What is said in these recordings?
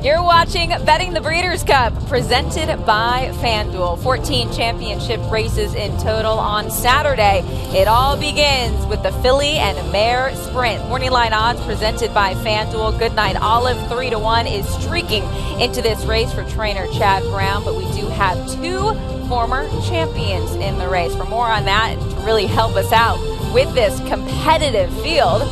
You're watching Betting the Breeders' Cup, presented by FanDuel. 14 championship races in total on Saturday. It all begins with the Filly and Mare Sprint. Morning line odds presented by FanDuel. Goodnight Olive, 3-1, is streaking into this race for trainer Chad Brown. But we do have two former champions in the race. For more on that, to really help us out with this competitive field,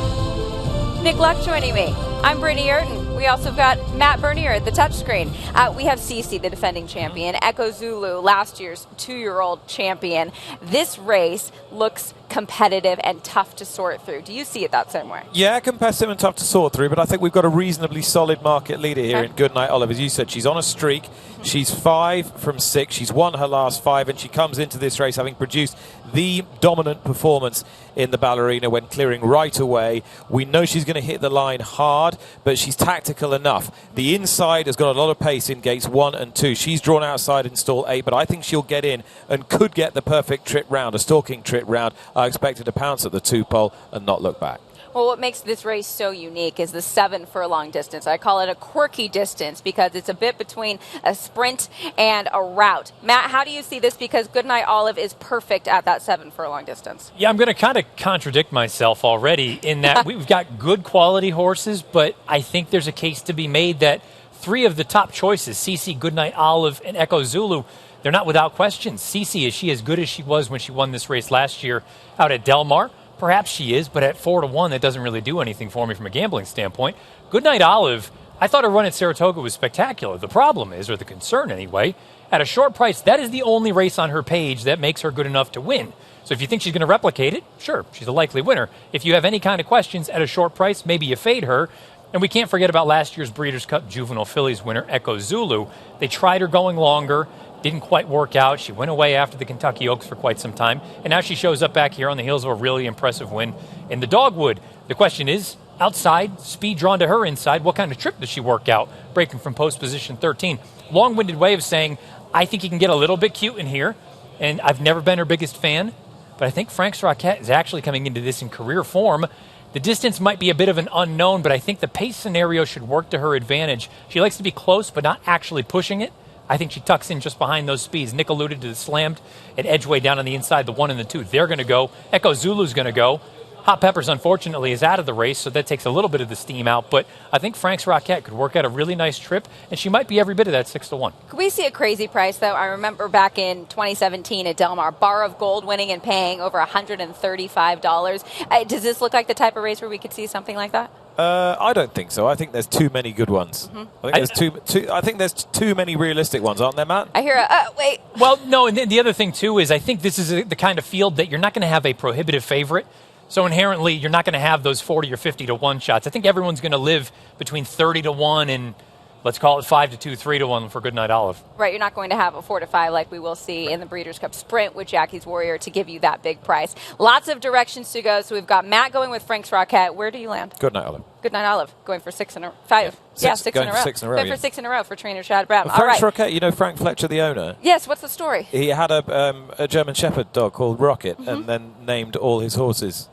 Nick Luck joining me. I'm Brittany Urton. We also got Matt Bernier at the touchscreen. We have Cece, the defending champion. Echo Zulu, last year's 2-year-old champion. This race looks competitive and tough to sort through. Do you see it that same way? Yeah, competitive and tough to sort through, but I think we've got a reasonably solid market leader here in Goodnight Olive. As you said, she's on a streak. She's 5 from 6. She's won her last 5, and she comes into this race having produced the dominant performance in the ballerina when clearing right away. We know she's going to hit the line hard, but she's tactical enough. The inside has got a lot of pace in gates 1 and 2. She's drawn outside in stall 8, but I think she'll get in and could get the perfect trip round, a stalking trip round. I expect her to pounce at the 2-pole and not look back. Well, what makes this race so unique is the 7 furlong distance. I call it a quirky distance because it's a bit between a sprint and a route. Matt, how do you see this? Because Goodnight Olive is perfect at that 7 furlong distance. Yeah, I'm going to kind of contradict myself already in that we've got good quality horses, but I think there's a case to be made that 3 of the top choices, Cece, Goodnight Olive, and Echo Zulu, they're not without question. Cece, is she as good as she was when she won this race last year out at Del Mar? Perhaps she is, but at 4-1, that doesn't really do anything for me from a gambling standpoint. Goodnight Olive, I thought her run at Saratoga was spectacular. The problem is, or the concern anyway, at a short price, that is the only race on her page that makes her good enough to win. So if you think she's going to replicate it, sure, she's a likely winner. If you have any kind of questions at a short price, maybe you fade her. And we can't forget about last year's Breeders' Cup Juvenile Fillies winner, Echo Zulu. They tried her going longer. Didn't quite work out. She went away after the Kentucky Oaks for quite some time. And now she shows up back here on the heels of a really impressive win in the Dogwood. The question is, outside, speed drawn to her inside, what kind of trip does she work out, breaking from post position 13? Long-winded way of saying, I think he can get a little bit cute in here. And I've never been her biggest fan. But I think Frank's Rocket is actually coming into this in career form. The distance might be a bit of an unknown, but I think the pace scenario should work to her advantage. She likes to be close, but not actually pushing it. I think she tucks in just behind those speeds. Nick alluded to the slammed at Edgeway down on the inside, the 1 and the 2. They're going to go. Echo Zulu's going to go. Hot Peppers, unfortunately, is out of the race, so that takes a little bit of the steam out. But I think Frank's Rocket could work out a really nice trip, and she might be every bit of that 6-1. Could we see a crazy price, though? I remember back in 2017 at Del Mar, Bar of Gold winning and paying over $135. Does this look like the type of race where we could see something like that? I don't think so. I think there's too many good ones. I think there's too many realistic ones, aren't there, Matt? I hear wait. Well, no, and the other thing, too, is I think this is the kind of field that you're not going to have a prohibitive favorite. So inherently, you're not going to have those 40 or 50-1 shots. I think everyone's going to live between 30-1 and, let's call it 5-2, 3-1 for Goodnight Olive. Right, you're not going to have a 4-5 like we will see in the Breeders' Cup Sprint with Jackie's Warrior to give you that big price. Lots of directions to go. So we've got Matt going with Frank's Rocket. Where do you land? Goodnight Olive. Goodnight Olive, going for 6 in a 5. Yeah, 6 in a row. 6 in a row. Going for 6 in a row for trainer Chad Brown. Well, Frank's Rocket, you know Frank Fletcher, the owner? Yes, what's the story? He had a German Shepherd dog called Rocket, and then named all his horses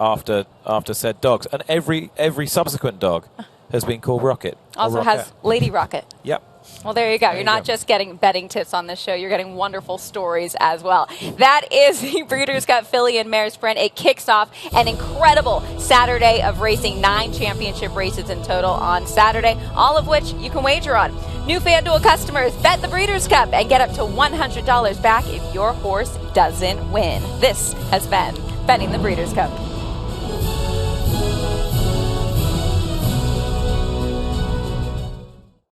after said dogs. And every subsequent dog has been called Rocket. Also has Lady Rocket. Yep. Well, there you go. You're not just getting betting tips on this show. You're getting wonderful stories as well. That is the Breeders' Cup Filly and Mare Sprint. It kicks off an incredible Saturday of racing. 9 championship races in total on Saturday, all of which you can wager on. New FanDuel customers, bet the Breeders' Cup and get up to $100 back if your horse doesn't win. This has been Betting the Breeders' Cup.